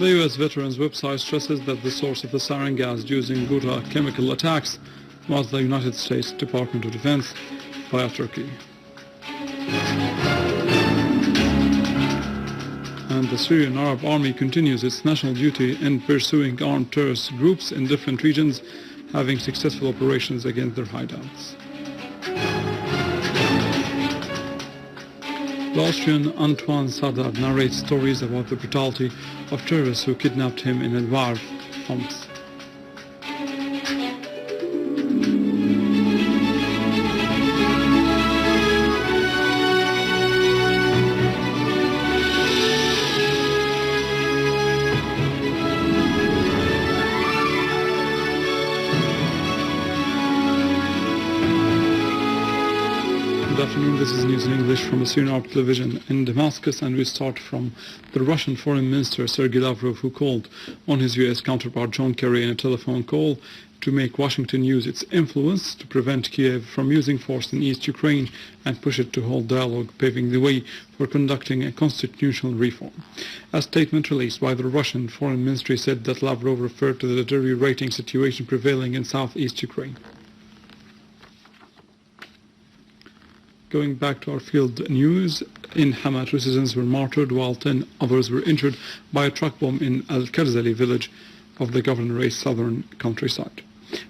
The US veterans website stresses that the source of the sarin gas used in Ghouta chemical attacks was the United States Department of Defense via Turkey. And the Syrian Arab Army continues its national duty in pursuing armed terrorist groups in different regions, having successful operations against their hideouts. The Austrian Anton Sarder narrates stories about the brutality of terrorists who kidnapped him in Al-War, Homs. Good afternoon, this is news in English from Syrian Arab television in Damascus, and we start from the Russian Foreign Minister Sergei Lavrov, who called on his US counterpart John Kerry in a telephone call to make Washington use its influence to prevent Kiev from using force in East Ukraine and push it to hold dialogue, paving the way for conducting a constitutional reform. A statement released by the Russian Foreign Ministry said that Lavrov referred to the deteriorating situation prevailing in southeast Ukraine. Going back to our field news, in Hama, 2 citizens were martyred while 10 others were injured by a truck bomb in Al-Karzali village of the governorate's southern countryside.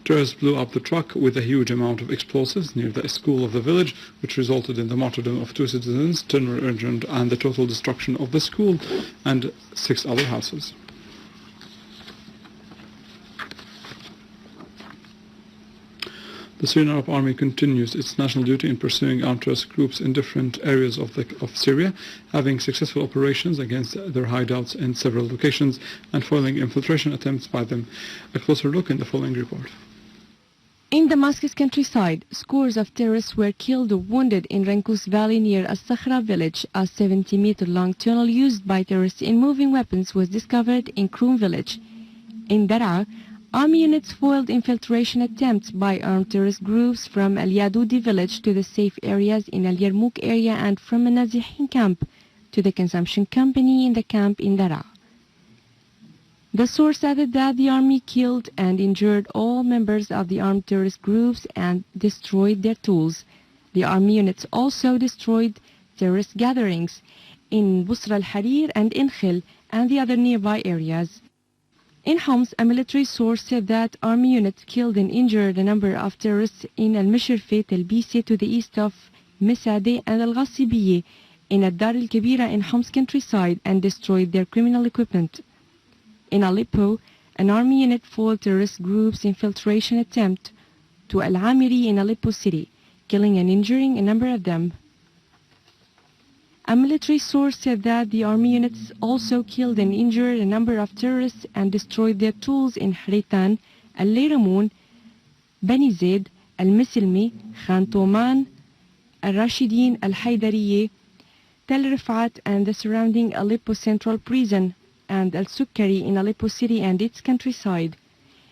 Terrorists blew up the truck with a huge amount of explosives near the school of the village, which resulted in the martyrdom of 2 citizens, 10 were injured, and the total destruction of the school and 6 other houses. The Syrian Arab Army continues its national duty in pursuing armed terrorist groups in different areas of Syria, having successful operations against their hideouts in several locations and foiling infiltration attempts by them. A closer look in the following report. In Damascus countryside, scores of terrorists were killed or wounded in Rankus Valley near Al-Sakhra village. A 70-meter-long tunnel used by terrorists in moving weapons was discovered in Krum village. In Daraa, Army units foiled infiltration attempts by armed terrorist groups from Al-Yadoudi village to the safe areas in Al-Yarmouk area and from a Nazihin camp to the consumption company in the camp in Daraa. The source added that the army killed and injured all members of the armed terrorist groups and destroyed their tools. The army units also destroyed terrorist gatherings in Busra al-Harir and Inkhil and the other nearby areas. In Homs, a military source said that army units killed and injured a number of terrorists in Al-Mashirfit, Al-Bisi to the east of Mesade and Al-Ghassibiye in Ad-Dar al-Kabira in Homs countryside and destroyed their criminal equipment. In Aleppo, an army unit foiled terrorist groups' infiltration attempt to Al-Amiri in Aleppo city, killing and injuring a number of them. A military source said that the army units also killed and injured a number of terrorists and destroyed their tools in Haritan, Al-Layramoun, Bani Zaid, Al-Misilmi, Khan Toman, Al-Rashidin, Al-Haydariye, Tel Rifat and the surrounding Aleppo Central Prison, and Al-Sukkari in Aleppo city and its countryside.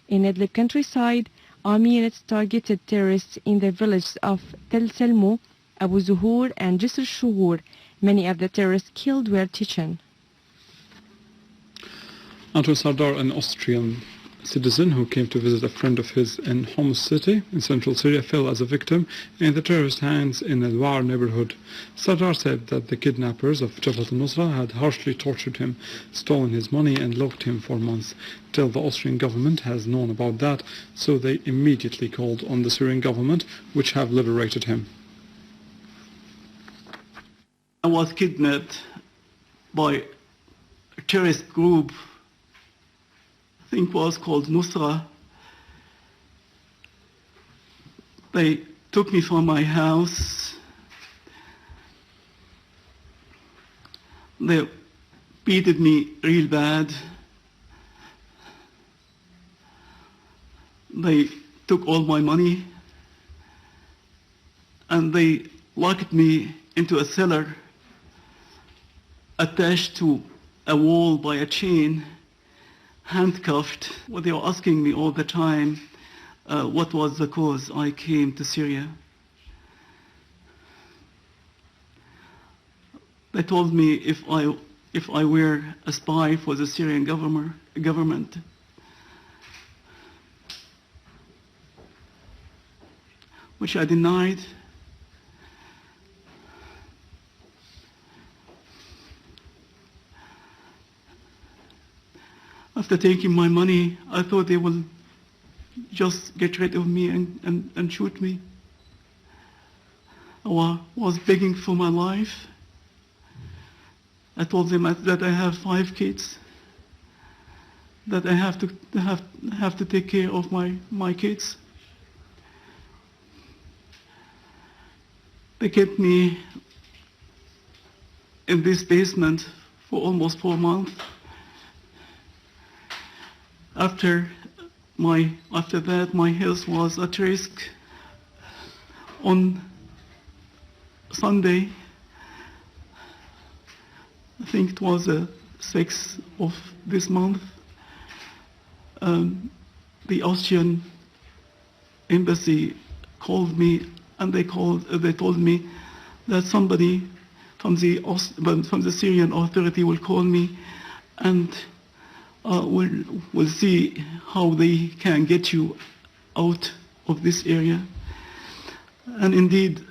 In Idlib countryside, army units targeted terrorists in the villages of Tel Selmo, Abu Zuhur and Jisr Shughur. Many of the terrorists killed were Chechen. Anton Sarder, an Austrian citizen who came to visit a friend of his in Homs city in central Syria, fell as a victim in the terrorist hands in the Al-War neighborhood. Sarder said that the kidnappers of Jabhat al-Nusra had harshly tortured him, stolen his money and locked him for months. Till the Austrian government has known about that, so they immediately called on the Syrian government, which have liberated him. I was kidnapped by a terrorist group, I think was called Nusra. They took me from my house. They beated me real bad. They took all my money and they locked me into a cellar attached to a wall by a chain, handcuffed. Well, they were asking me all the time what was the cause I came to Syria. They told me if I if I were a spy for the Syrian government. Which I denied. After taking my money, I thought they would just get rid of me and shoot me. I was begging for my life. I told them that I have 5 kids, that I have to take care of my kids. They kept me in this basement for almost 4 months. After that, my health was at risk. On Sunday, I think it was the 6th of this month, the Austrian embassy called me, and they told me that somebody from the Syrian authority will call me and will see how they can get you out of this area. And indeed,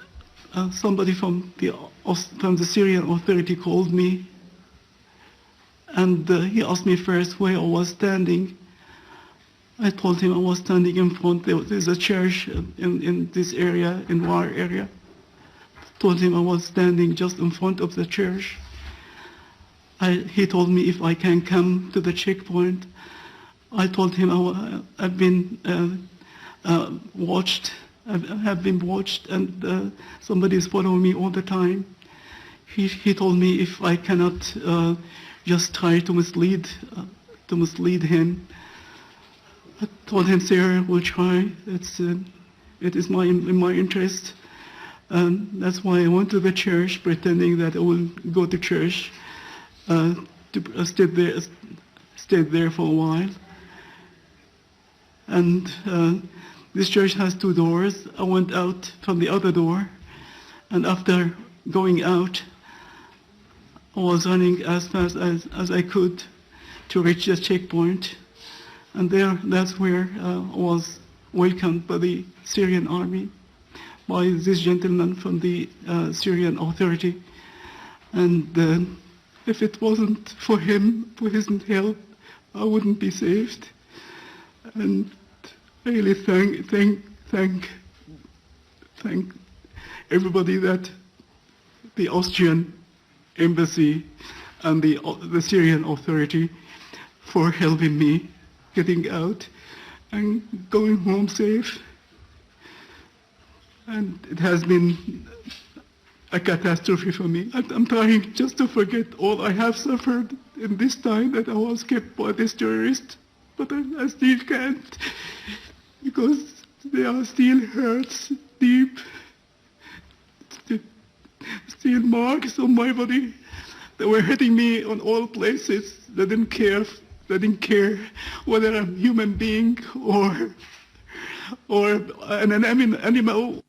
somebody from the Syrian authority called me, and he asked me first where I was standing. I told him I was standing in front. There's a church in this area, in War area. Told him I was standing just in front of the church. He told me if I can come to the checkpoint. I told him I've been watched. I have been watched, and somebody is following me all the time. He told me if I cannot just try to mislead him. I told him, sir, we'll try. It is in my interest. That's why I went to the church, pretending that I will go to church. Stayed there for a while. And this church has 2 doors. I went out from the other door, and after going out, I was running as fast as I could to reach the checkpoint. And that's where I was welcomed by the Syrian army, by this gentleman from the Syrian authority. And if it wasn't for him, for his help, I wouldn't be saved. And I really thank everybody, that the Austrian embassy and the Syrian authority for helping me getting out and going home safe. And it has been a catastrophe for me. I'm trying just to forget all I have suffered in this time that I was kept by this terrorist, but I still can't, because there are still hurts deep, still marks on my body. They were hitting me on all places. They didn't care whether I'm a human being or an animal.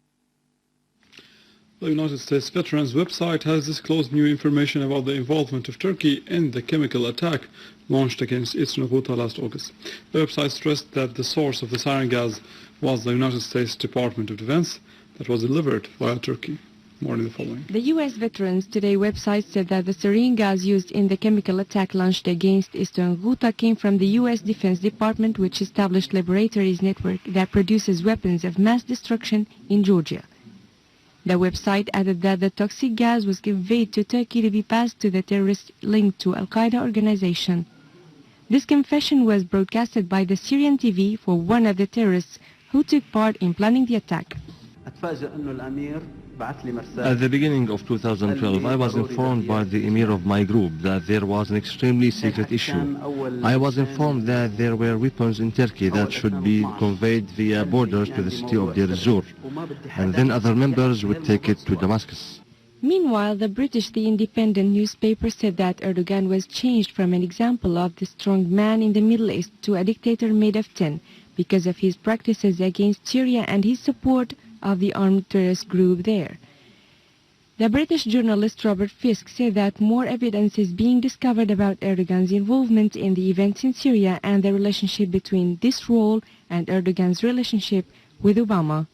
The United States Veterans website has disclosed new information about the involvement of Turkey in the chemical attack launched against Eastern Ghouta last August. The website stressed that the source of the sarin gas was the United States Department of Defense that was delivered via Turkey. More in the following. The U.S. Veterans Today website said that the sarin gas used in the chemical attack launched against Eastern Ghouta came from the U.S. Defense Department, which established Liberated's network that produces weapons of mass destruction in Georgia. The website added that the toxic gas was conveyed to Turkey to be passed to the terrorists linked to Al-Qaeda organization. This confession was broadcasted by the Syrian TV for one of the terrorists who took part in planning the attack. At the beginning of 2012, I was informed by the Emir of my group that there was an extremely secret issue. I was informed that there were weapons in Turkey that should be conveyed via borders to the city of Deir ez-Zor, and then other members would take it to Damascus. Meanwhile, the British The Independent newspaper said that Erdogan was changed from an example of the strong man in the Middle East to a dictator made of tin because of his practices against Syria and his support of the armed terrorist group there. The British journalist Robert Fisk said that more evidence is being discovered about Erdogan's involvement in the events in Syria and the relationship between this role and Erdogan's relationship with Obama.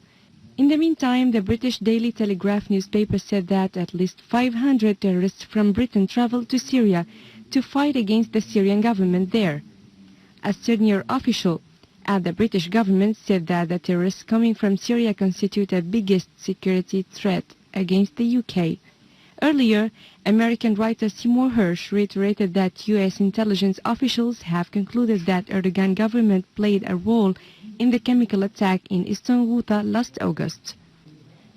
In the meantime, the British Daily Telegraph newspaper said that at least 500 terrorists from Britain traveled to Syria to fight against the Syrian government there. A senior official at the British government said that the terrorists coming from Syria constitute the biggest security threat against the UK. Earlier, American writer Seymour Hersh reiterated that US intelligence officials have concluded that Erdogan government played a role in the chemical attack in Eastern Ghouta last August.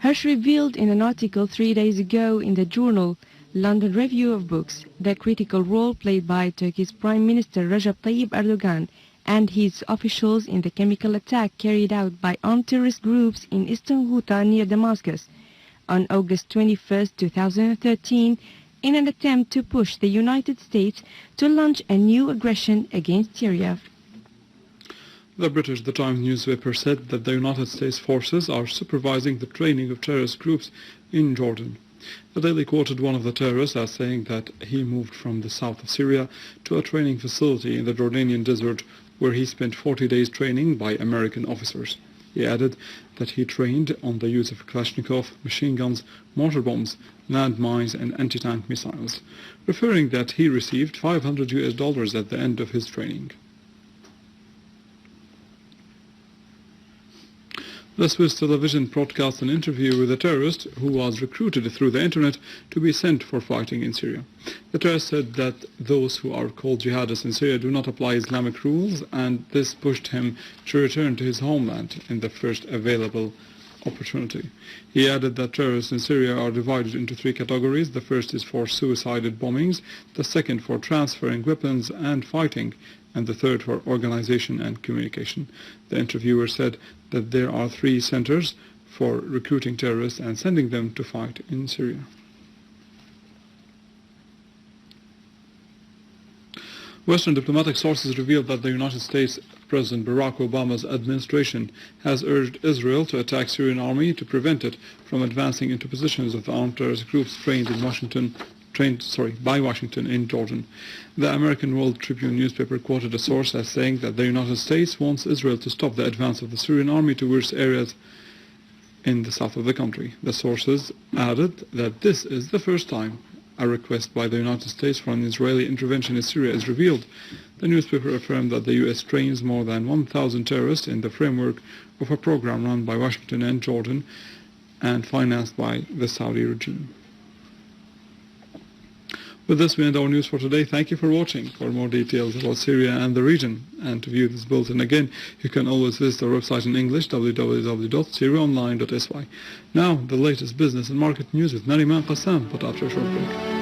Hersh revealed in an article 3 days ago in the journal London Review of Books the critical role played by Turkey's Prime Minister Recep Tayyip Erdogan and his officials in the chemical attack carried out by armed terrorist groups in Eastern Ghouta near Damascus on August 21, 2013, in an attempt to push the United States to launch a new aggression against Syria. The British The Times newspaper said that the United States forces are supervising the training of terrorist groups in Jordan. The Daily quoted one of the terrorists as saying that he moved from the south of Syria to a training facility in the Jordanian desert where he spent 40 days training by American officers. He added that he trained on the use of Kalashnikov, machine guns, mortar bombs, landmines and anti-tank missiles, referring that he received $500 at the end of his training. The Swiss television broadcast an interview with a terrorist who was recruited through the internet to be sent for fighting in Syria. The terrorist said that those who are called jihadists in Syria do not apply Islamic rules, and this pushed him to return to his homeland in the first available opportunity. He added that terrorists in Syria are divided into 3 categories. The first is for suicided bombings, the second for transferring weapons and fighting, and the third for organization and communication. The interviewer said that there are 3 centers for recruiting terrorists and sending them to fight in Syria. Western diplomatic sources revealed that the United States President Barack Obama's administration has urged Israel to attack Syrian army to prevent it from advancing into positions of the armed terrorist groups trained by Washington in Jordan. The American World Tribune newspaper quoted a source as saying that the United States wants Israel to stop the advance of the Syrian army towards areas in the south of the country. The sources added that this is the first time a request by the United States for an Israeli intervention in Syria is revealed. The newspaper affirmed that the U.S. trains more than 1,000 terrorists in the framework of a program run by Washington and Jordan and financed by the Saudi regime. With this, we end our news for today. Thank you for watching. For more details about Syria and the region, and to view this bulletin again, you can always visit our website in English, www.syriaonline.sy. Now, the latest business and market news with Nariman Qassam, but after a short break.